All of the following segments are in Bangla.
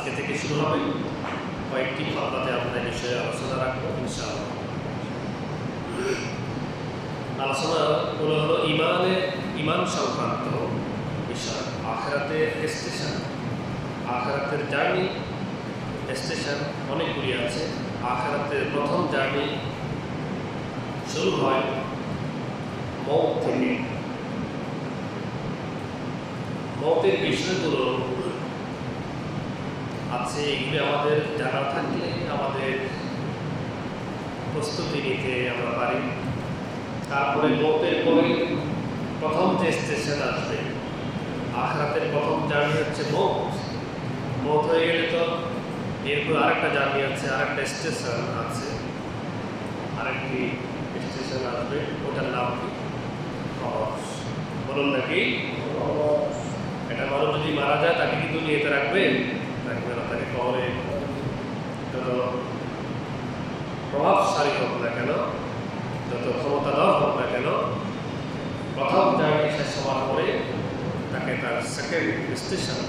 আজকে থেকে শুরু হবে। কয়েকটি খতবাতে আমরা এই বিষয়ে আলোচনা রাখবো ইনশাআল্লাহ। আলোচনা হলো ইমান সংক্রান্ত বিষয়। আখিরাতের স্টেশন, আখিরাতের জার্নি স্টেশন অনেকগুলি আছে। আখিরাতের প্রথম জার্নি শুরু হয় মওত থেকে। মওতের বিষয়গুলো আছে, এগুলি আমাদের জানা থাকলে আমাদের প্রস্তুতি নিতে আমরা পারি। তারপরে মওতের পরে প্রথম যে স্টেশন আসবে, আখিরাতের প্রথম জার্নি হচ্ছে মওত। মওত হয়ে গেলে তো এরপর আরেকটা জার্নি আছে, আরেকটা স্টেশন আছে, আরেকটি স্টেশন আসবে, ওটার নাম কি? কবর। বলুন নাকি? একটা মানুষ যদি মারা যায় তাকে কি দুনিয়াতে রাখবে না, তাকে কবরে যত প্রভাবশালী হোক না কেন, যত ক্ষমতাধর হোক না কেন, প্রথম জায়গায় শেষ হওয়ার পরে তাকে তার সেকেন্ড স্টেশন,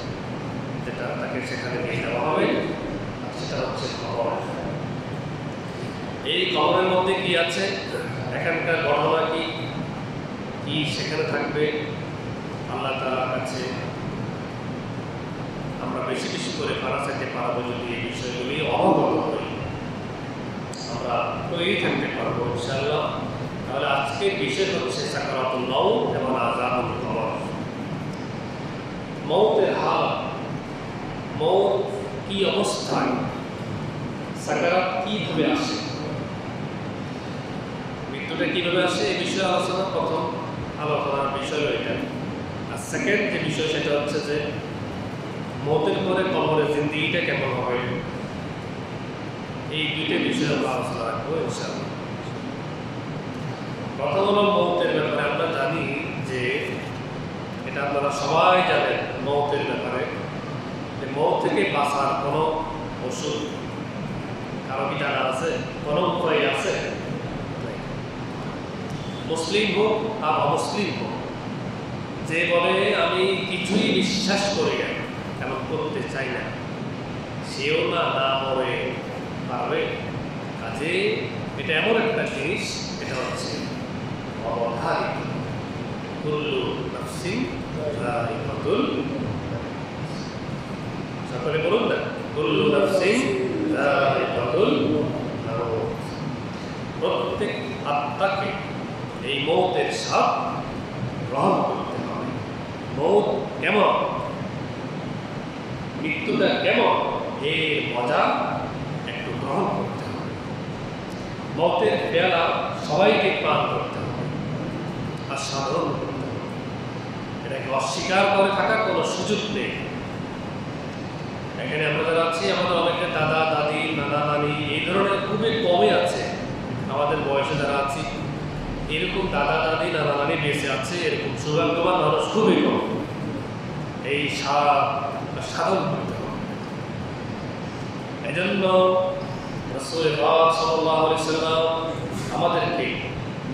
যেটা তাকে সেখানে নিয়ে যাওয়া হবে, সেটা হচ্ছে কবর। এই কবরের মধ্যে কি আছে, এখানকার ঘটনা কি কি সেখানে থাকবে, আল্লাহ তাআলার কাছে আমরা বেশি বেশি করে পারা চাইতে পারবো। যদি এই বিষয়গুলি অবগত হই, আমরা তৈরি থাকতে পারবো ইনশাআল্লাহ। তাহলে আজকের বিষয় হচ্ছে সাকারাতুল মওত এবং আযাবুল কবর। মওতের হাল, মওত কি অবস্থায়, সাকারাত কিভাবে আসে, মৃত্যুটা কিভাবে আসে, এই বিষয়ে আলোচনা। প্রথম আলোচনার বিষয় এটা। আর সেকেন্ড যে বিষয় সেটা হচ্ছে যে মওতের পরে কবরের জিন্দেগিটা কেমন হবে। এই দুইটা বিষয়ে আমরা আলোচনা রাখবো ইনশাআল্লাহ। প্রথম হলো মওতের ব্যাপারে। আমরা জানি যে এটা আপনারা সবাই জানেন মওতের ব্যাপারে, যে মওত থেকে বাঁচার কোনো ওষুধ কারো কি জানা আছে? কোনো উপায় আছে? মুসলিম হোক আর অমুসলিম হোক, যে বলে আমি কিছুই বিশ্বাস করি না, এমন করতে চাই না, সেও না মরে পারবে। কাজে এটা এমন একটা জিনিস, এটা হচ্ছে অবধারিত। কুল্লু নাফসিন যায়িকাতুল মাউত। সকলে বলুন না, কুল্লু নাফসিন যায়িকাতুল মাউত। প্রত্যেক আত্মাকে এই মওতের স্বাদ গ্রহণ করতে হবে। মওত কেমন, মৃত্যুটা কেমন, এর মজা একটু গ্রহণ করতে হবে। মওতের পেয়ালা সবাইকে পান করতে হবে আর সাধন করতে হবে। এটাকে অস্বীকার করে থাকার কোনো সুযোগ নেই। এখানে আমরা যারা আছি, আমাদের অনেকে দাদা দাদি, নানা নানি এই ধরনের খুবই কমই আছে। আমাদের বয়সে যারা আছি, এরকম দাদা দাদি নানা নানি বেঁচে আছে, এরকম সৌভাগ্যবান মানুষ খুবই কম। এই সাধন করতে হবে। এজন্য রাসূল পাক সাল্লাল্লাহু আলাইহি ওয়াসাল্লাম আমাদেরকে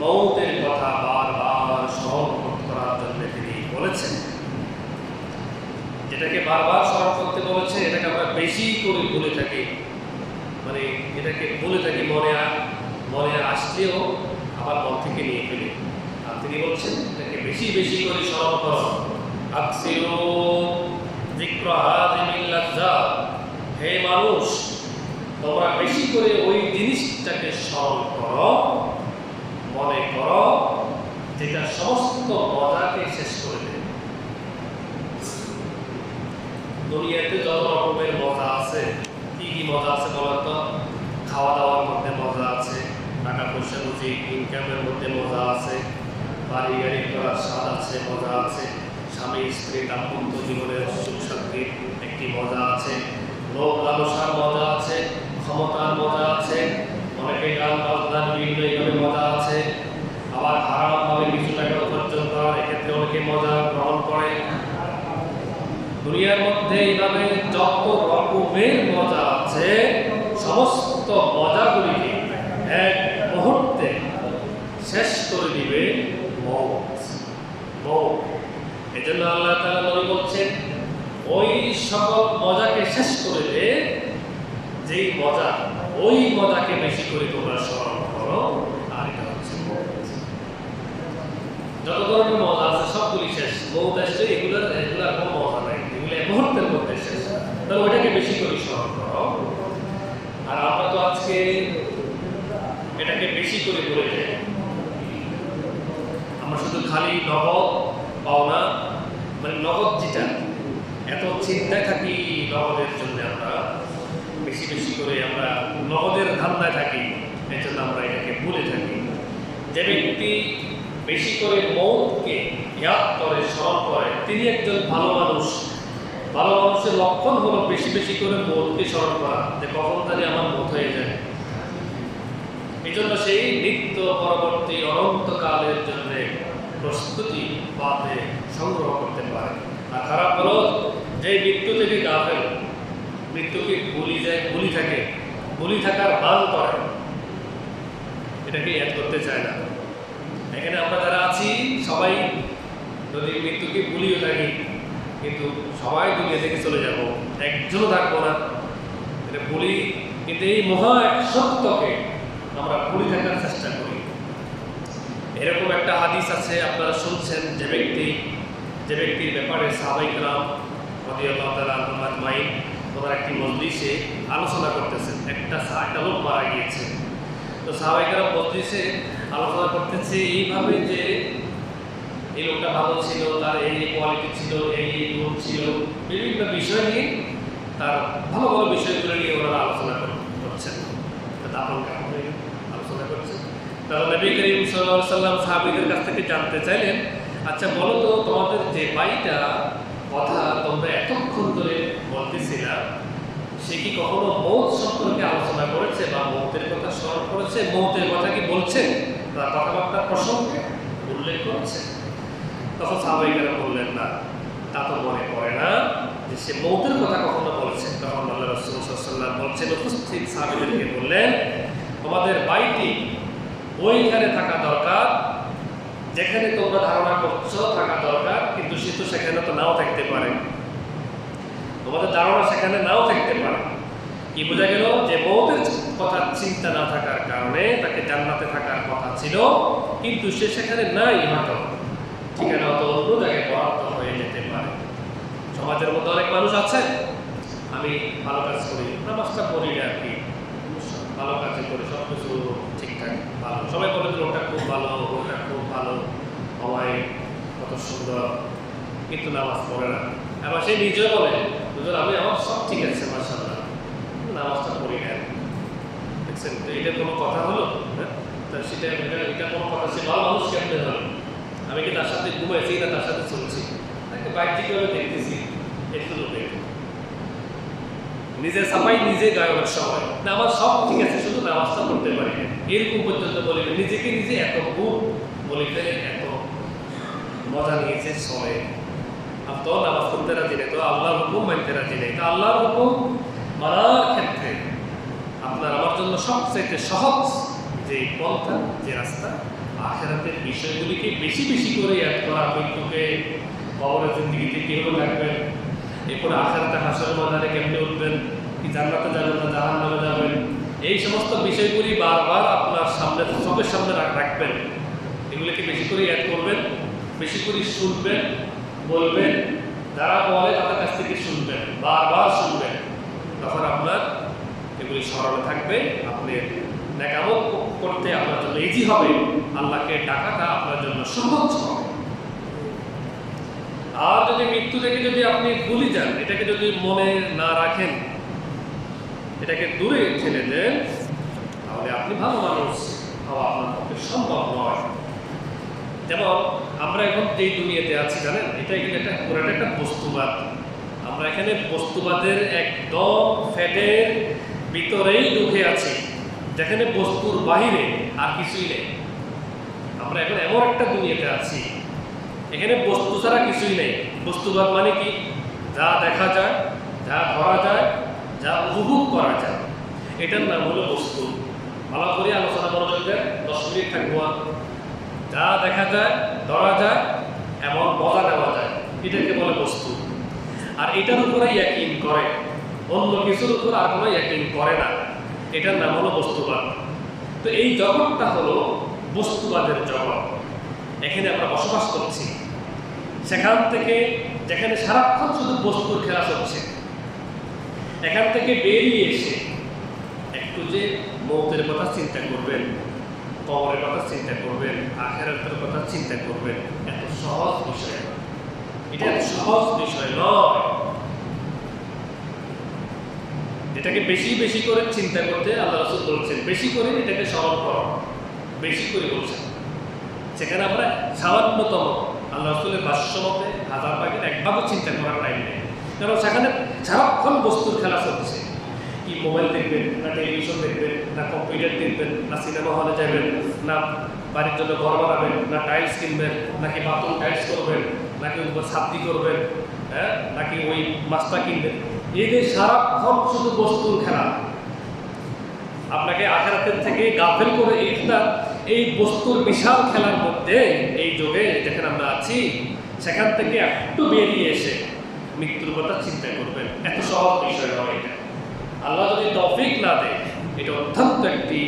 মওতের কথা বারবার স্মরণ করার জন্য তিনি বলেছেন। যেটাকে বারবার স্মরণ করতে বলেছে, এটাকে আমরা বেশি করে বলে থাকি, মানে এটাকে বলে থাকি মনে আসলেও আবার মন থেকে নিয়ে ফেলে। আর তিনি বলছেন এটাকে বেশি বেশি করে স্মরণ করো। আকসিরু যিকরা হাযিহিল লাযযাত। হে মানুষ, তোমরা বেশি করে ওই জিনিসটাকে স্মরণ করো, মনে করো, যেটা সমস্ত মজাকে শেষ করে দেবে। দুনিয়াতে যত রকমের মজা আছে, কি কি মজা আছে বলেন তো? খাওয়া দাওয়ার মধ্যে মজা আছে, টাকা পয়সা রুজি ইনকামের মধ্যে মজা আছে, বাড়ি গাড়ি করার স্বাদ আছে, মজা আছে, স্বামী স্ত্রী দাম্পত্য জীবনের সুখ শান্তির একটি মজা আছে, লোক লালসার মজা আছে, ক্ষমতার মজা আছে, অনেকে গান বাজনা বিভিন্ন এইভাবে মজা আছে। আবার হারামভাবে কিছু টাকা উপার্জন করার এক্ষেত্রে অনেকে মজা গ্রহণ করে। দুনিয়ার মধ্যে এইভাবে যত রকমের মজা আছে, সমস্ত মজাগুলিকে এক মুহূর্তে শেষ করে দিবে মওত। এজন্য আল্লাহ তাআলা নবী বলছেন, ওই সকল মজাকে শেষ করে দে, যেই মজা ওই মজাকে বেশি করে তোমরা স্মরণ করো। আর এটা হচ্ছে যত ধরনের মজা আছে সবগুলি শেষ। মৌত আসলে এগুলার কোনো মজা নাই, এগুলো এক মুহূর্তের মধ্যে শেষ। তাহলে ওইটাকে বেশি করে স্মরণ করো। আর আমরা তো আজকে এটাকে বেশি করে বলে যাই, আমরা শুধু খালি নগদ পাওনা, মানে নগদ যেটা এত চিন্তায় থাকি নগদের জন্য, আমরা বেশি বেশি করে আমরা নগদের ধান্দায় থাকি, এই জন্য আমরা এটাকে ভুলে থাকি। যে ব্যক্তি বেশি করে মৌতকে ইয়াদ করে, স্মরণ করে, তিনি একজন ভালো মানুষ। ভালো মানুষের লক্ষণ হলো বেশি বেশি করে মৌতকে স্মরণ করা, যে কখন জানি আমার মৌত হয়ে যায়। এই জন্য সেই নিত্য পরবর্তী অনন্তকালের জন্য প্রস্তুতি বাদে সংগ্রহ করতে পারে। আর খারাপ হলো যে মৃত্যু থেকে গাফেল, মৃত্যুকে ভুলি থাকার বান করে, এটাকে ইয়াদ করতে চায় না। এখানে আমরা যারা আছি সবাই যদি মৃত্যুকে ভুলিও থাকি, কিন্তু সবাই দুনিয়া থেকে চলে যাব, একজনও থাকবো না, এটা ভুলি। কিন্তু এই মহা এক সত্যকে আমরা ভুলি থাকার চেষ্টা করি। এরকম একটা হাদিস আছে, আপনারা শুনছেন, যে ব্যক্তির ব্যাপারে সাহাবায়ে কেরাম রাদিয়াল্লাহু তাআলা আনহুম আজমাইন ওনারা একটি মজলিসে আলোচনা করতেছেন। একটা লোক মারা গিয়েছে, তো সাহাবায়ে কেরাম মজলিসে আলোচনা করতেছে এইভাবে যে এই লোকটা ভালো ছিল, তার এই কোয়ালিটি ছিল, এই গুণ ছিল, বিভিন্ন বিষয় নিয়ে, তার ভালো ভালো বিষয়গুলো নিয়ে ওনারা আলোচনা করছেন, দাফন কাফনে আলোচনা করছেন। তাহলে নবী করিম সাল্লাল্লাহু আলাইহি ওয়াসাল্লাম সাহাবীদের কাছ থেকে জানতে চাইলেন, আচ্ছা বলো তো, তোমাদের যে ভাইটা কথা তোমরা এতক্ষণ ধরে বলতেছিলা, সে কি কখনো মৌত সম্পর্কে আলোচনা করেছে বা মৌতের কথা স্মরণ করেছে? মৌতের কথা কি বলছে? তার কথাবার্তার প্রসঙ্গে উল্লেখ করেছে? তখন সাহাবায়ে কেরাম বললেন, না, তা তো মনে পড়ে না যে সে মৌতের কথা কখনো বলেছে। তখন আল্লাহ রাসূল সাল্লাল্লাহু আলাইহি ওয়াসাল্লাম বলছেন, উপস্থিত সাহাবীদেরকে বললেন, তোমাদের বাড়িটি ওইখানে থাকা দরকার যেখানে তোমরা ধারণা করছো থাকা দরকার, কিন্তু সে তো সেখানে তো নাও থাকতে পারে, তোমাদের ধারণা সেখানে নাও থাকতে পারে। কি বোঝা গেল? যে মৌতের কথা চিন্তা না থাকার কারণে তাকে জান্নাতে থাকার কথা ছিল, কিন্তু সে সেখানে নাই, হয়তো ঠিকানা হয়তো অন্য জায়গায় বরাদ্দ হয়ে যেতে পারে। সমাজের মধ্যে অনেক মানুষ আছে, আমি ভালো কাজ করি, নামাজটা পড়ি আর কি, ভালো কাজ করি, সব কিছু ঠিকঠাক ভালো, সবাই বলে যে ওটা খুব ভালো, ওটা খুব ভালো, সবাই কত সুন্দর, কিন্তু নামাজ পড়ে না। আবার সে নিজেও বলে, হুজুর আমি আমার সব ঠিক আছে মাশাআল্লাহ, নামাজটা পড়ি না। দেখছেন তো, এটা কোনো কথা হলো? হ্যাঁ, সেটা এটা কোনো কথা? সে ভালো মানুষ কেমনে হলো? আমি কি তার সাথে ঘুমাইছি না তার সাথে চলছি? তাকে বাহ্যিকভাবে দেখতেছি, একটু দেখি, নিজের সাফাই নিজে গায়ে অনেক সময় না, আমার সব ঠিক আছে, শুধু নামাজটা করতে পারি না, এরকম পর্যন্ত বলে নিজেকে নিজে এত গুণ বলে ফেলে, এত মজা নিয়েছে চলে। আর তো নামাজ করতে রাজি নেই, তো আল্লাহর হুকুম মানতে রাজি নেই। তো আল্লাহর হুকুম মানার ক্ষেত্রে আপনার আমার জন্য সবচাইতে সহজ যে পন্থা, যে রাস্তা, আখিরাতের বিষয়গুলিকে বেশি বেশি করে ইয়াদ করা। মৃত্যুকে, কবরের জিন্দেগিতে কিভাবে থাকবেন, এরপরে আখিরাতে হাসরের ময়দানে কেমনে উঠবেন, কি জান্নাতে যাবেন না জাহান্নামে যাবেন, এই সমস্ত বিষয়গুলি বারবার আপনার সামনে, চোখের সামনে রাখবেন। এগুলিকে বেশি করে ইয়াদ করবেন, বেশি করে শুনবেন, বলবেন, যারা বলে তাদের কাছ থেকে শুনবেন, বারবার শুনবেন, তখন আপনার এগুলি স্মরণে থাকবে। আপনি নেকামত করতে আপনার জন্য ইজি হবে, আল্লাহকে ডাকাটা আপনার জন্য সহজ হবে। আর যদি মৃত্যু থেকে যদি আপনি ভুলে যান, এটাকে যদি মনে না রাখেন, এটাকে দূরে ঠেলে দেন, তাহলে আপনি ভালো মানুষ হওয়া আপনার পক্ষে সম্ভব নয়। যেমন আমরা এখন যেই দুনিয়াতে আছি জানেন, এটা কিন্তু একটা পুরোটা একটা বস্তুবাদ। আমরা এখানে বস্তুবাদের একদম ফ্যাটের ভিতরেই ঢুকে আছি, যেখানে বস্তুর বাহিরে আর কিছুই নেই। আমরা এখন এমন একটা দুনিয়াতে আছি, এখানে বস্তু ছাড়া কিছুই নেই। বস্তুবাদ মানে কি? যা দেখা যায়, যা ধরা যায়, যা উপভোগ করা যায়, এটার নাম হলো বস্তু। ভালো করে আলোচনা মনোযোগ দেন, 10 মিনিট থাকবো। যা দেখা যায়, ধরা যায়, এমন মজা নেওয়া যায়, এটাকে বলে বস্তু। আর এটার উপরে ইয়াকিন করে, অন্য কিছুর উপর আর কোনো ইয়াকিন করে না, এটার নাম হলো বস্তুবাদ। তো এই জগৎটা হলো বস্তুবাদের জগৎ। এখানে আমরা বসবাস করছি, সেখান থেকে যেখানে সারাক্ষণ শুধু বস্তুর খেলা চলছে, এখান থেকে বেরিয়ে এসে একটু যে মৌতের কথা চিন্তা করবেন, কবরের কথা চিন্তা করবেন, আখিরাতের কথা চিন্তা করবেন, এত সহজ বিষয়, এটা এত সহজ বিষয় নয়। এটাকে বেশি বেশি করে চিন্তা করতে আল্লাহ রাসূল বলছেন, বেশি করে এটাকে স্মরণ করো, বেশি করে বলছেন। সেখানে আমরা সামান্যতম আল্লাহ রাসূলের ভাষ্য মতে 1000 ভাগের 1 ভাগও চিন্তা করার টাইম নেই, কারণ সেখানে সারাক্ষণ বস্তুর খেলা চলছে। কি মোবাইল দেখবেন, না টেলিভিশন দেখবেন, না কম্পিউটার দেখবেন, না সিনেমা হলে যাবেন, না বাড়ির জন্য ঘর বানাবেন, না টাইলস কিনবেন, নাকি বাথরুম টাইলস করবেন, নাকি উপর ছাত্রী করবেন, হ্যাঁ, নাকি ওই মাছটা কিনবেন। এদের সারাক্ষণ শুধু বস্তুর খেলা। আপনাকে আখিরাতের থেকে গাফেল করে এই বস্তুর বিশাল খেলার মধ্যে, এই যুগে যেখানে আমরা আছি, সেখান থেকে একটু বেরিয়ে এসে মৃত্যুর কথা চিন্তা করবেন। এত সহজ বিষয় নয় এটা। আল্লাহ যদি তৌফিক না দেয়, এটা অত্যন্ত একটি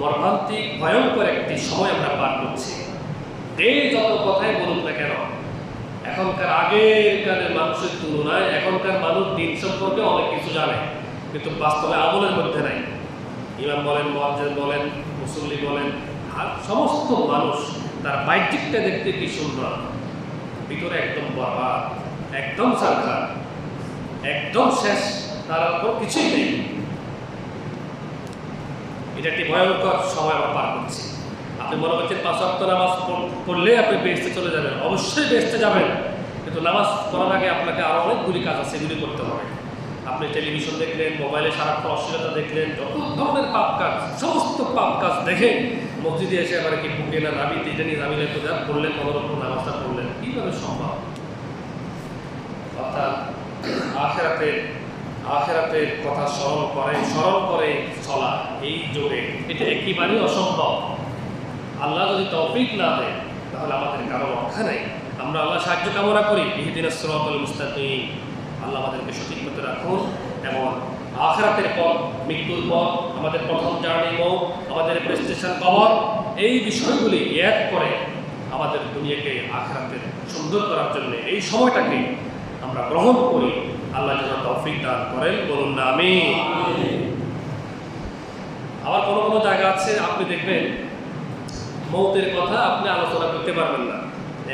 মর্মান্তিক ভয়ঙ্কর একটি সময় আমরা পার করছি। এই যত কথাই বলুন না কেন, এখনকার আগের কালের মানুষের তুলনায় এখনকার মানুষ দিন সম্পর্কে অনেক কিছু জানে, কিন্তু বাস্তবে আমলের মধ্যে নাই। ইমাম বলেন, মুয়াজ্জিন বলেন, মুসল্লি বলেন, আর সমস্ত মানুষ তার বাহ্যিকটা দেখতে কি সুন্দর, ভিতরে একদম বরবাদ, একদম সারখার, একদম শেষ, তার উপর কিছুই নেই। এটা একটি ভয়ঙ্কর সময় আমরা পার করছি। আপনি মনে করছেন 5 ওয়াক্ত নামাজ পড়লে আপনি বেহেশতে চলে যাবেন, অবশ্যই বেহেশতে যাবেন, কিন্তু নামাজ পড়ার আগে আপনাকে আরো অনেকগুলি কাজ আছে, এগুলি করতে হবে। আপনি টেলিভিশন দেখলেন, মোবাইলে সারাক্ষণ অশ্লীলতা দেখলেন, যত ধরনের পাপ কাজ, সমস্ত পাপ কাজ দেখে মসজিদে এসে আবার কি বুকে না নাবিতে এটা নিয়ে নামিলে তো যা পড়লেন, মনোরকম নামাজটা পড়লেন, কীভাবে সম্ভব? অর্থাৎ আখিরাতের কথা স্মরণ করে চলা এই যুগে এটা একেবারেই অসম্ভব। আল্লাহ যদি তৌফিক না দেয়, তাহলে আমাদের কারো রক্ষা নেই। আমরা আল্লাহ সাহায্য কামনা করি, ইহদিনাস সিরাতাল মুস্তাকিম। আল্লাহ আমাদেরকে সঠিক পথে রাখুন, এবং আখিরাতের পথ, মৃত্যুর পথ, আমাদের প্রথম জার্নি মৌত, আমাদের প্রেস্টেশন কবর, এই বিষয়গুলি এক করে আমাদের দুনিয়াকে আখিরাতের সুন্দর করার জন্য এই সময়টাকে আমরা গ্রহণ করি। আল্লাহ যেন তৌফিক দান করেন, বলুন না আমিন। আবার কোনো কোনো জায়গা আছে আপনি দেখবেন মৌতের কথা আপনি আলোচনা করতে পারবেন না।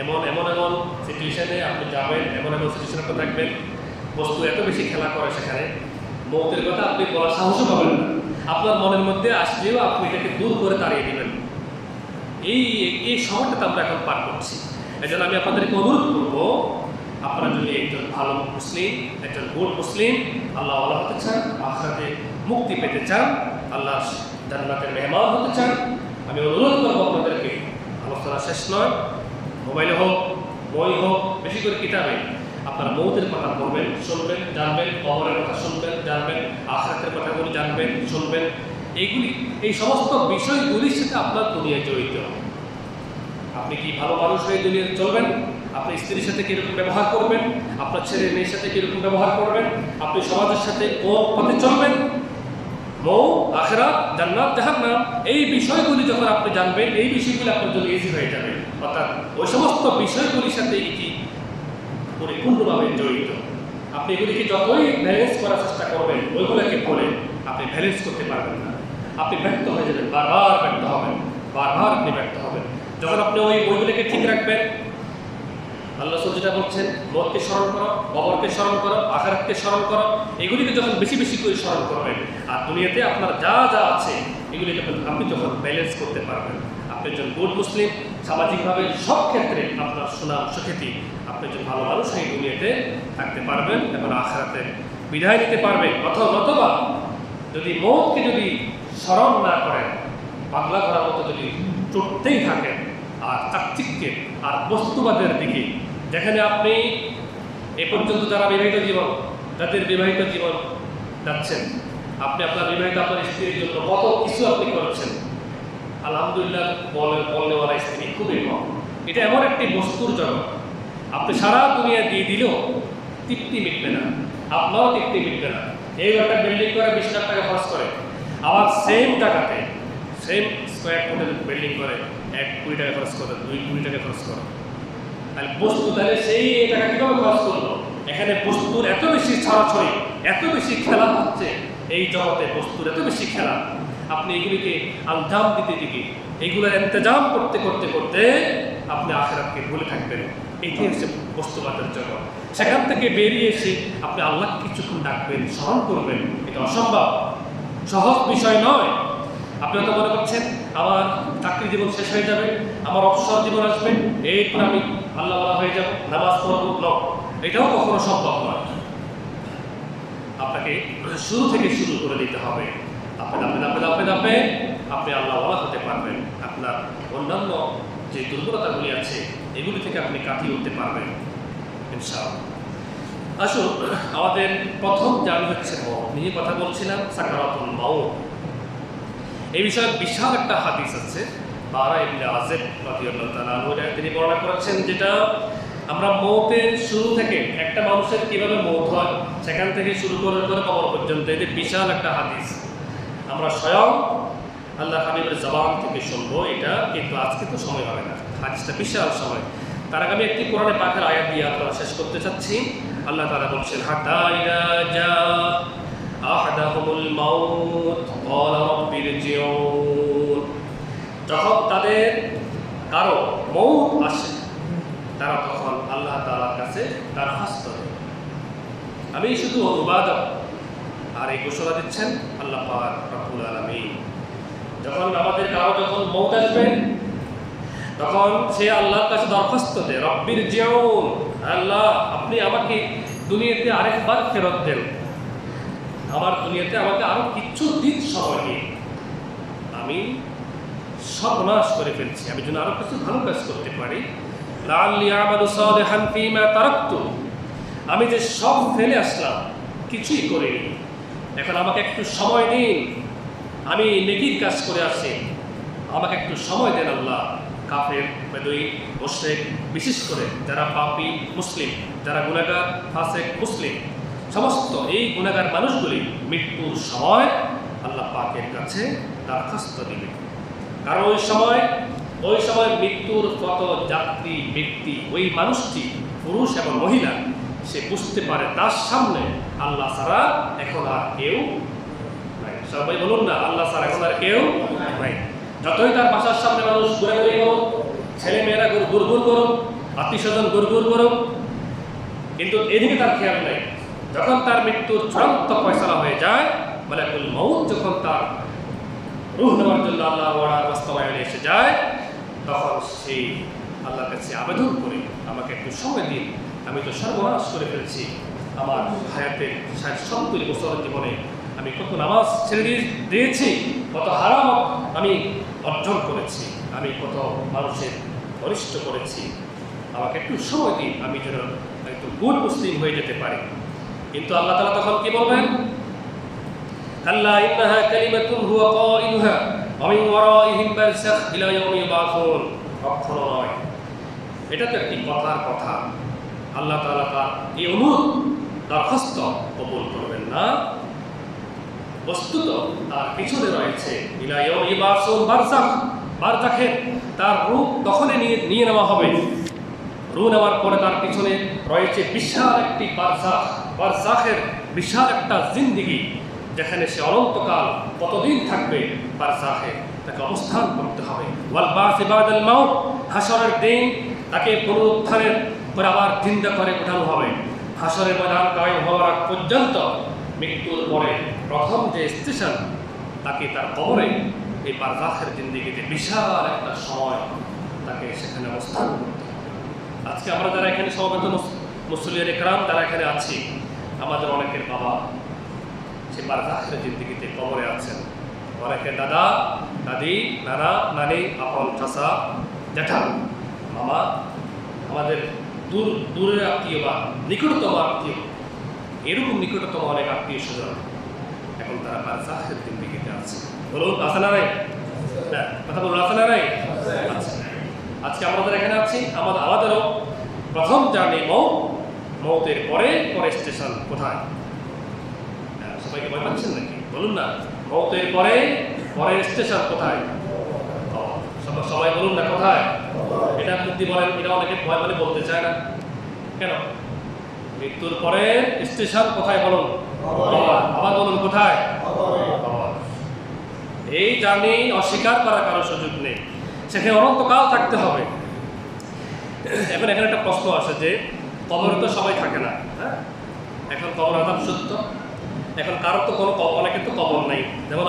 এমন সিচুয়েশনে আপনি যাবেন, এমন সিচুয়েশনে আপনি থাকবেন, বস্তু এত বেশি খেলা করে সেখানে মৌতের কথা আপনি বলার সাহসও পাবেন না। আপনার মনের মধ্যে আসলেও আপনি এটাকে দূর করে তাড়িয়ে দেবেন। এই সময়টাতে আমরা এখন পার করছি। এই জন্য আমি আপনাদেরকে অনুরোধ করবো, আপনারা যদি একজন ভালো মুসলিম, একজন গুড মুসলিম, আল্লাহ হতে চান, আখিরাতে মুক্তি পেতে চান, আল্লাহ জান্নাতের মেহমান হতে চান, আমি অনুরোধ করবো আপনাদেরকে, আলোচনা শেষ নয়, মোবাইলে হোক, বই হোক, বেশি করে কিতাবে আপনারা মৌতের কথা পড়বেন, শুনবেন, জানবেন, কবরের কথা শুনবেন, জানবেন, আখিরাতের কথাগুলি জানবেন, শুনবেন। এই সমস্ত বিষয়গুলির সাথে আপনার দুনিয়ায় জড়িত। আপনি কি ভালো মানুষ হয়ে দুনিয়ায় চলবেন? আপনি স্ত্রীর সাথে কীরকম ব্যবহার করবেন, আপনার ছেলে মেয়ের সাথে কীরকম ব্যবহার করবেন, আপনি সমাজের সাথে কোন পথে চলবেন, মৌত, আখিরাত, জান্নাত, জাহান্নাম, এই বিষয়গুলি যখন আপনি জানবেন, এই বিষয়গুলি আপনার জন্য ইজি হয়ে যাবে। অর্থাৎ ওই সমস্ত বিষয়গুলির সাথে এটি পরিপূর্ণভাবে জড়িত। আপনি এগুলিকে যতই ব্যালেন্স করার চেষ্টা করবেন, ওইগুলোকে বলে আপনি ব্যালেন্স করতে পারবেন না, আপনি ব্যর্থ হয়ে যাবেন, বারবার ব্যর্থ হবেন, বারবার আপনি ব্যর্থ হবেন। যখন আপনি ওইগুলিকে ঠিক রাখবেন, আল্লাহ যেটা বলছেন, মৌতকে স্মরণ করো, কবরকে স্মরণ করো, আখিরাতকে স্মরণ করো, এগুলিকে যখন বেশি বেশি করে স্মরণ করবেন, আর দুনিয়াতে আপনার যা যা আছে এগুলিকে আপনি যখন ব্যালেন্স করতে পারবেন, আপনি একজন গুড মুসলিম, সামাজিকভাবে সব ক্ষেত্রে আপনার সুনাম সুখ্যাতি, আপনি একজন ভালো মানুষ এই দুনিয়াতে থাকতে পারবেন এবং আখিরাতে বিদায় নিতে পারবেন। নতবা যদি মৌতকে যদি স্মরণ না করেন, পাগলা করার মতো যদি চড়তেই থাকেন, আর চাকচিক্যে আর বস্তুবাদের দিকে, যেখানে আপনি এ পর্যন্ত যারা যাদের বিবাহিত জীবন যাচ্ছেন, আপনি আপনার বিবাহিত আপনার স্ত্রীর জন্য কত কিছু আপনি করেছেন, আলহামদুলিল্লাহ বলনেওয়ালা স্ত্রী খুবই কম। এটা এমন একটি বস্তুর জগৎ, আপনি সারা দুনিয়া দিয়ে দিলেও তৃপ্তি মিটবে না, আপনারও তৃপ্তি মিটবে না। এই একটা বিল্ডিং করে 20 লাখ টাকা খরচ করে, আবার সেম টাকাতে সেম স্কোয়ার ফুটের বিল্ডিং করে 1 কোটি টাকা খরচ করে, 2 কোটি টাকা খরচ করে। তাহলে বস্তু তাহলে সেই টাকা কীভাবে খরচ করলো? এখানে বস্তুর এত বেশি ছড়াছড়ি, এত বেশি খেলা হচ্ছে এই জগতে, বস্তুর এত বেশি খেলা, আপনি এগুলিকে আঞ্জাম দিতে দিতে, এইগুলোর ইন্তজাম করতে করতে করতে আপনি আখিরাতকে ভুলে থাকবেন। এইটাই হচ্ছে বস্তুবাদের জগৎ। সেখান থেকে বেরিয়ে এসে আপনি আল্লাহকে কিছুক্ষণ ডাকবেন, স্মরণ করবেন, এটা অসম্ভব, সহজ বিষয় নয়। আপনি হয়তো মনে করছেন আমার চাকরি জীবন শেষ হয়ে যাবে, আমার অবসর জীবন আসবে, এরপর আমি আল্লাহ হয়ে যাব, নামাজ পড়ব, এটাও কখনো সম্ভব নয়। আপনাকে শুরু থেকে শুরু করে দিতে হবে। আপনি আপনি আল্লাহ হতে পারবেন। আপনার অন্যান্য যে দুর্বলতাগুলি আছে এগুলি থেকে আপনি কাটিয়ে উঠতে পারবেন ইনশাআল্লাহ। আসুন, আমাদের প্রথম জান হচ্ছে মওত। নিয়ে কথা বলছিলাম সাকারাতুল মাউত। এই বিষয়ে বিশাল একটা হাদিস আছে, বারা ইবনে আযিব রাদিয়াল্লাহু তাআলা আনহু তিনি বর্ণনা করেছেন, যেটা আমরা মওতের শুরু থেকে একটা মানুষের কিভাবে মওত হয় সেখান থেকে শুরু করে কবর পর্যন্ত, এটি বিশাল একটা হাদিস। আমরা স্বয়ং আল্লাহ হাবিবের জবান থেকে শুনবো এটা, কিন্তু আজকে তো সময় হবে না, হাদিসটা বিশাল সময়। তার আগে আমি একটি কোরআনে পাকের আয়াত দিয়ে আপনারা শেষ করতে চাচ্ছি। আল্লাহ তাআলা বলছেন, হাত্তা ইযা জা আহাদাহুমুল মাউত ক্বালা রাব্বি ইরজিউন। যখন তাদের কারো মওত আসে তারা তখন আল্লাহ তাআলার কাছে দরখাস্ত করে। আমি শুধু অনুবাদক, আর এই ঘোষণা দিচ্ছেন আল্লাহ পাক রব্বুল আলামিন। যখন আমাদের কারো যখন মওত আসবে তখন সে আল্লাহর কাছে দরখাস্ত দেয়, রব্বির জিউন, আল্লাহ আপনি আমাকে দুনিয়াতে আরেকবার ফেরত দেন, আমার দুনিয়াতে আমাকে আরো কিছু দিন সময় দিন, আমি সর্বনাশ করে ফেলছি, আমি যেন আরো কিছু ভালো কাজ করতে পারি। লাআল্লি আমালু সালিহান ফীমা তারাকতু, আমি যে সব ফেলে আসলাম কিছুই করিনি, এখন আমাকে একটু সময় দিন, আমি নেকির কাজ করে আসি, আমাকে একটু সময় দেন আল্লাহ। কাফের, বেদুই, মুশরিক, বিশেষ করে যারা পাপী মুসলিম, যারা গুনাহগার, ফাসিক মুসলিম, সমস্ত এই গুনাহগার মানুষগুলি মৃত্যুর সময় আল্লাহ পাকের কাছে দরখাস্ত দিবে। কারণ ওই সময় মৃত্যুর কত যাত্রী ব্যক্তি, ওই মানুষটি পুরুষ এবং মহিলা, সে বুঝতে পারে তার সামনে আল্লাহ ছাড়া এখন আর কেউ নাই। সবাই বলুন না, আল্লাহ ছাড়া এখন আর কেউ নাই। যতই তার বাসার সামনে মানুষ ঘুরাঘুরি করুক, ছেলে মেয়েরা গুড়গুড় করুক, আত্মীয় স্বজন গুড়গুড় করুক, কিন্তু এদিকে তার খেয়াল নেই। যখন তার মৃত্যুর চূড়ান্ত ফয়সালা হয়ে যায়, মালাকুল মউত যখন তার রূহ নেওয়ার জন্য আল্লাহর বাস্তবায়নে এসে যায়, তখন সেই আল্লাহর কাছে আবেদন করে, আমাকে একটু সময় দিন, আমি তো সর্বনাশ করে ফেলছি, আমার হায়াতের 60-70 বছরের জীবনে আমি কত নামাজ ছেড়ে দিয়েছি, কত হারাম আমি অর্জন করেছি, আমি কত মানুষের অনিষ্ট করেছি, আমাকে একটু সময় দিন, আমি যেন একটু গুড মুসলিম হয়ে যেতে পারি। কিন্তু আল্লাহ তাআলা তখন কি বলবেন? কাল্লা ইন্নাহা কালিমাতুন হুয়া কাইলুহা ওয়া মিন ওয়ারাইহিম বারযাখ ইলা ইয়াউমি ইউবাসুন। কখনো নয়, এটা তো একটি কথার কথা। আল্লাহ তাআলা তার এই অনুরোধ দরখাস্ত কবুল করবেন না। বস্তুত তার পিছনে রয়েছে ইলা ইয়াউমি ইউবাসুন বারযাখ, বারযাখের তার রূপ তখনই নিয়ে নেওয়া হবে। রূহ নেওয়ার পরে তার পিছনে রয়েছে বিশাল একটি বারযাখ, বারযাখের বিশাল একটা জিন্দেগি, যেখানে সে অনন্তকাল কতদিন থাকবে বারযাখে, তাকে অবস্থান করতে হবে। ওয়াল বা'স বা'দাল মাউত, হাসরের দিন তাকে পুনরুত্থানের পরে আবার জিন্দা করে ওঠানো হবে। হাসরের ময়দান কায়েম হওয়ার আগ পর্যন্ত মৃত্যুর পরে প্রথম যে স্টেশন, তাকে তার কবরে, এই বারযাখের জিন্দেগিতে বিশাল একটা সময় তাকে সেখানে অবস্থান করতে হবে। আজকে আমরা যারা এখানে সমবেত মুসলিয়ান ইকরাম যারা এখানে আছি, আমাদের অনেকের বাবা সে বারযাখের জিন্দেগিতে কবরে আছেন, অনেকের দাদা, দাদি, নানা, নানি, আপন, চাচা, জ্যাঠা, মামা, আমাদের দূরের আত্মীয় বা নিকটতম আত্মীয়, এরকম নিকটতম অনেক আত্মীয় স্বজন এখন তারা বারযাখের জিন্দেগিতে আছে। বলুন আছে না নাই? হ্যাঁ, কথা বলুন, আছে না নাই? আচ্ছা, আজকে আমরা যারা এখানে আছি, আমাদেরও প্রথম জার্নি মউত, মৌতের পরে পরে স্টেশন কোথায়? সবাইকে ভয় পাচ্ছেন নাকি? বলুন না, মৌতের পরে পরের স্টেশন কোথায়? সবাই বলুন না কোথায়? এটা বুদ্ধি বলেন, এটা অনেকে ভয় বলে বলতে চায় না কেন? মৃত্যুর পরে স্টেশন কোথায় বলুন? আবার বলুন কোথায়? এই জার্নি অস্বীকার করার কারো সুযোগ নেই, সেখানে অনন্তকাল থাকতে হবে। এখন এখানে একটা প্রশ্ন আসে যে কবরে তো সবাই থাকে না, হ্যাঁ? এখন কবর আযাব সত্য, এখন কারোর তো কোনো অনেকের তো কবর নাই, যেমন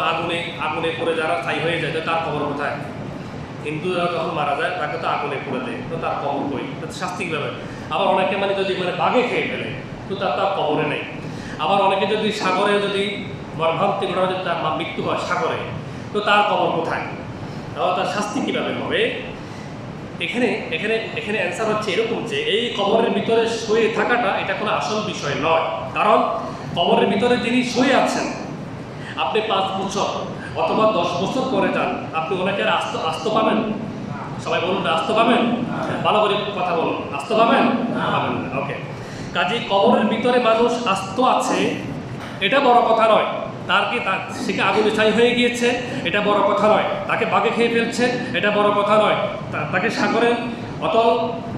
আগুনে পড়ে যারা ছাই হয়ে যায়, তার কবর কোথায়? হিন্দুরা যখন মারা যায় তাকে তো আগুনে পুড়ে দেয়, তো তার কবর কই? শাস্তি কিভাবে? আবার অনেকে যদি বাঘে খেয়ে ফেলে, তো তার কবরে নেই। আবার অনেকে যদি সাগরে মর্মান্তিক ঘটনা যদি তার মৃত্যু হয় সাগরে, তো তার কবর কোথায়? তাহলে তার শাস্তি কিভাবে হবে? এখানে এখানে এখানে অ্যান্সার হচ্ছে এরকম যে এই কবরের ভিতরে শুয়ে থাকাটা এটা কোনো আসল বিষয় নয়। কারণ কবরের ভিতরে যিনি শুয়ে আছেন, আপনি 5 বছর অথবা 10 বছর পরে যান, আপনি ওনাকে আস্ত পাবেন? সবাই বলুন, আস্ত পাবেন? ভালো করে কথা বলুন, আস্ত পাবেন? পাবেন না। ওকে, কাজেই কবরের ভিতরে মানুষ আস্ত আছে এটা বড় কথা নয়। সে কি আগুনে ছাই হয়ে গিয়েছে এটা বড় কথা নয়। তাকে বাঘে খেয়ে ফেলছে এটা বড় কথা নয়। তাকে সাগরের অতল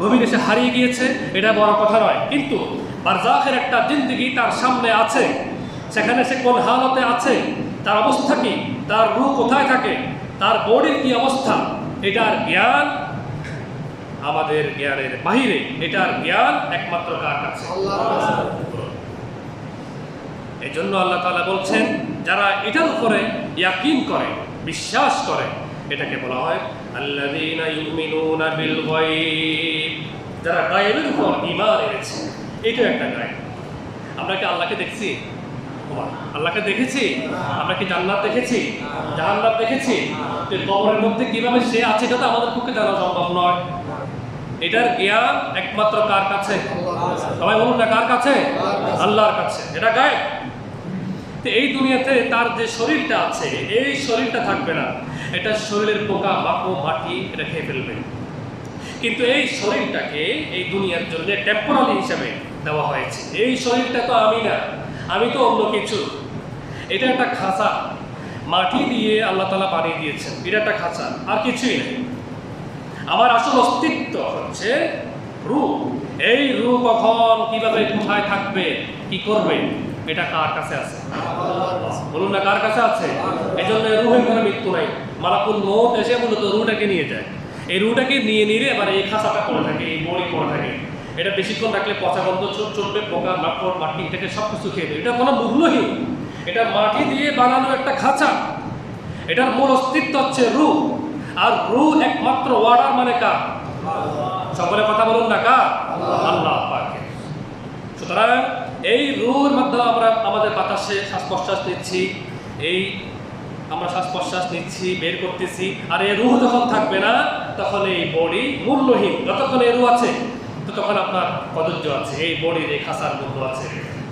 গভীরে সে হারিয়ে গিয়েছে এটা বড় কথা নয়। কিন্তু বারজাখের একটা জিন্দেগি তার সামনে আছে, সেখানে সে কোন হালতে আছে, তার অবস্থা কি, তার রূহ কোথায় থাকে, তার বডির কি অবস্থা, এটার জ্ঞান আমাদের জ্ঞানের বাহিরে। এটার জ্ঞান একমাত্র কার কাছে? এই জন্য আল্লাহ তাআলা বলছেন, যারা এটার উপরে ইয়াকিন করে, বিশ্বাস করে, এটাকে বলা হয় আল্লাযীনা ইউমিনুনা বিল গায়ব, যারা গায়বের উপর ঈমান এনেছে। এটা একটা গায়ব। আমরা কি আল্লাহকে দেখছি? আল্লাহকে দেখেছি? আমরা কি জান্নাত দেখেছি, জাহান্নাম দেখেছি? কবরের মধ্যে কিভাবে সে আছে এটা তো আমাদের পক্ষে জানা সম্ভব নয়। এটার জ্ঞান একমাত্র কার কাছে? সবাই বলুন না, কার কাছে? আল্লাহর কাছে। এটা গায়ব। তো এই দুনিয়াতে তার যে শরীরটা আছে, এই শরীরটা থাকবে না। এটা শরীরের পোকা মাকড় মাটি এটা খেয়ে ফেলবে। কিন্তু এই শরীরটাকে এই দুনিয়ার জন্য টেম্পোরারি হিসাবে দেওয়া হয়েছে। এই শরীরটা তো আমি না, আমি তো অন্য কিছু। এটা একটা খাঁচা, মাটি দিয়ে আল্লাহ তাআলা বানিয়ে দিয়েছেন। এটা একটা খাঁচা, আর কিছুই নেই। আমার আসল অস্তিত্ব হচ্ছে রূহ। এই রূহ কখন, কিভাবে, কোথায় থাকবে, কি করবে, এটা কার কাছে আছে? বলুন না, কার কাছে আছে? এই জন্য রূহের কোনো মৃত্যু নাই। মালাকুল মউত এসে মূলত রূহটাকে নিয়ে যায়। এই রূহটাকে নিয়ে নিলে এবার এই খাঁচাটা পড়ে থাকে, এই বড়ি পড়ে থাকে। এটা বেশিক্ষণ রাখলে পচা গন্ধ চলবে, পোকা মাকড় মাটি এটাকে সব কিছু খেয়ে দেবে। এটা কোনো মূল্যহীন, এটা মাটি দিয়ে বানানো একটা খাঁচা। এটার মূল অস্তিত্ব হচ্ছে রূহ। আর রূহ একমাত্র ওয়ার্ডার মানে কার? সকলে কথা বলুন না, কার? আল্লাহ পাকের। সুতরাং এই রূহের মাধ্যমে আমরা আমাদের বাতাসে শ্বাস প্রশ্বাস নিচ্ছি, এই আমরা শ্বাস প্রশ্বাস নিচ্ছি, বের করতেছি। আর এই রূহ যখন থাকবে না, তখন এই বডি মূল্যহীন। যতক্ষণ এই রূহ আছে ততক্ষণ আপনার কদর্য আছে, এই বডির এই খাঁচার মূল্য আছে।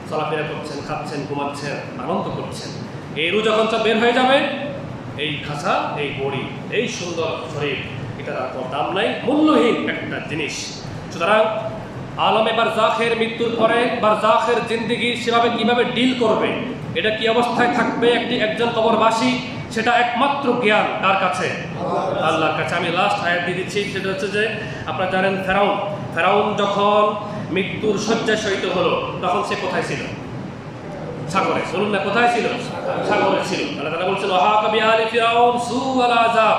চলাফেরা করছেন, খাচ্ছেন, ঘুমাচ্ছেন, আনন্দ করছেন। এই রূহ যখন সব বের হয়ে যাবে, এই খাঁচা, এই বডি, এই সুন্দর শরীর, এটার আর কোনো দাম নাই, মূল্যহীন একটা জিনিস। সুতরাং আলমে বারজাখের মৃত্যুর পরে বারজাখের জিন্দেগি সেভাবে কিভাবে ডিল করবে, এটা কি অবস্থায় থাকবে একজন কবরবাসী, সেটা একমাত্র জ্ঞান কার কাছে? আল্লাহর কাছে। আমি লাস্ট আয়াত দিয়ে দিচ্ছি, সেটা হচ্ছে যে আপনারা জানেন ফেরাউন যখন মৃত্যুর শয্যায় শয়িত হলো, তখন সে কোথায় ছিল? সাগরে। বলুন না, কোথায় ছিল? সাগরে ছিল। আল্লাহ তাআলা বলছেন ওয়াহাকা বিআলি ফিরাউন সুআল আযাব,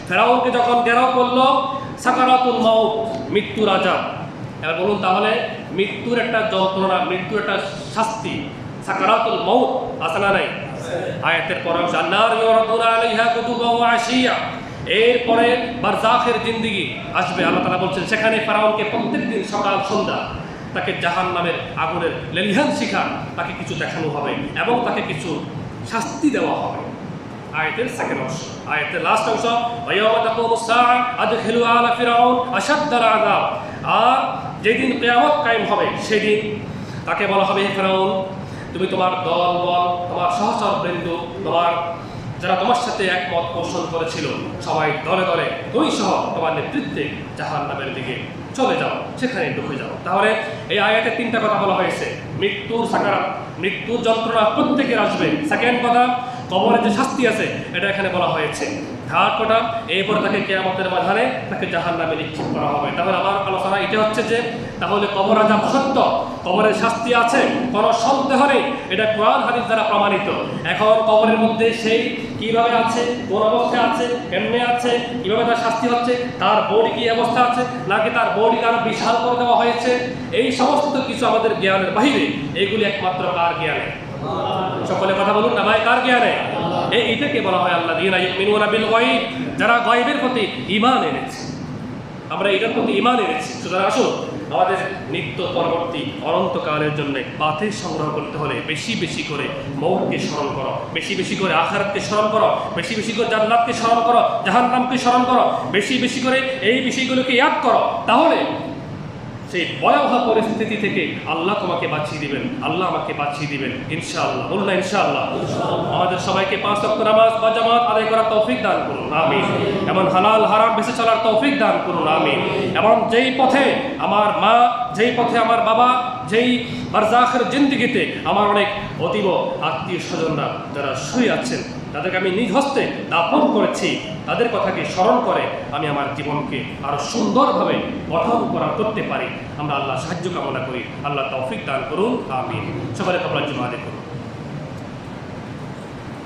ফেরাউনকে যখন ঘেরাও করলো সাকারাতুল মাউত, মৃত্যুর আযাব। এবার বলুন, তাহলে মৃত্যুর একটা যন্ত্রণা, মৃত্যুর একটা শাস্তি, সাকারাতুল মাউত আছে না নাই? আয়াতের পরে জান্নার ইউরাদুনা আলাইহা কুতুবান ওয়া আশিয়া, এরপরে বারজাখের জিন্দেগি আসবে। আল্লাহ তাআলা বলছেন সেখানে ফেরাউনকে প্রত্যেকদিন সকাল সন্ধ্যা তাকে জাহান্নামের আগুনের লেলিহান শিখা তাকে কিছু দেখানো হবে এবং তাকে কিছু শাস্তি দেওয়া হবে। আয়াতের সেকেন্ড অংশ, আয়াতের লাস্ট অংশ ওয়ায়াউমা তাকুমুস সাআ আদখিলু আলা ফিরাউন আশাদ্দাল আযাব, আর যেদিন কিয়ামত কায়েম হবে সেদিন তাকে বলা হবে, হে ফেরাউন, তুমি তোমার দল বল, তোমার সহচর বৃন্দ, তোমার যারা তোমার সাথে একমত পোষণ করেছিল সবাই দলে দলে তুমি সহ তোমার নেতৃত্বে জাহান্নামের দিকে চলে যাও, সেখানে ঢুকে যাও। তাহলে এই আয়াতে 3টা কথা বলা হয়েছে। মৃত্যুর সাকারাত, মৃত্যুর যন্ত্রণা প্রত্যেকের আসবে। সেকেন্ড কথা, কবরের যে শাস্তি আছে এটা এখানে বলা হয়েছে। থার্ড কথা, এরপরে তাকে কিয়ামতের মাঝখানে তাকে জাহান্নামে নিক্ষেপ করা হবে। তাহলে আমার আলোচনা এটা হচ্ছে যে তাহলে কবর আযাব সত্য, কবরের শাস্তি আছে, কোনো সন্দেহ নেই, এটা কোরআন হাদিস দ্বারা প্রমাণিত। এখন কবরের মধ্যে সেই কিভাবে আছে, কোন অবস্থায় আছে, কেমনে আছে, কিভাবে তার শাস্তি হচ্ছে, তার বডি কি অবস্থা আছে, নাকি তার বডি আরো বিশাল করে দেওয়া হয়েছে, এই সমস্ত কিছু আমাদের জ্ঞানের বাহিরে। এইগুলি একমাত্র কার জ্ঞানে? সকলে কথা বলুন না ভাই, কার জ্ঞানে? এইটাকে বলা হয় আল্লাযীনা ইউমিনুনা বিল গায়ব, যারা গায়বের প্রতি ঈমান এনেছে। আমরা এটার প্রতি ঈমান এনেছি। সুতরাং আসুন আমাদের নিত্য পরবর্তী অনন্তকালের জন্য পাথের সংগ্রহ করতে হলে বেশি বেশি করে মৌতকে স্মরণ করো, বেশি বেশি করে আখিরাতকে স্মরণ করো, বেশি বেশি করে জান্নাতকে স্মরণ করো, জাহান্নামকে স্মরণ করো, বেশি বেশি করে এই বিষয়গুলোকে ইয়াদ করো। তাহলে সেই ভয়াবহ পরিস্থিতি থেকে আল্লাহ তোমাকে বাঁচিয়ে দিবেন, আল্লাহ আমাকে বাঁচিয়ে দিবেন ইনশাআল্লাহ। বলুন না ইনশাআল্লাহ। আমাদের সবাইকে 5 ওয়াক্ত নামাজ বা জামাত আদায় করার তৌফিক দান করুন, আমিন। এমন হালাল হারাম বেঁচে চলার তৌফিক দান করুন, আমিন। এবং যেই পথে আমার মা, যেই পথে আমার বাবা, যেই বারজাখের জিন্দেগিতে আমার অনেক অতীব আত্মীয় স্বজনরা যারা শুয়ে আছেন, তাদেরকে আমি নিজ হস্তে দাফন করেছি, তাদের কথাকে স্মরণ করে আমি আমার জীবনকে আরো সুন্দরভাবে গঠন করতে পারি। আমরা আল্লাহ সাহায্য কামনা করি। আল্লাহ তৌফিক দান করুন, আমিন। সকলে কবুল জমা দেখুন।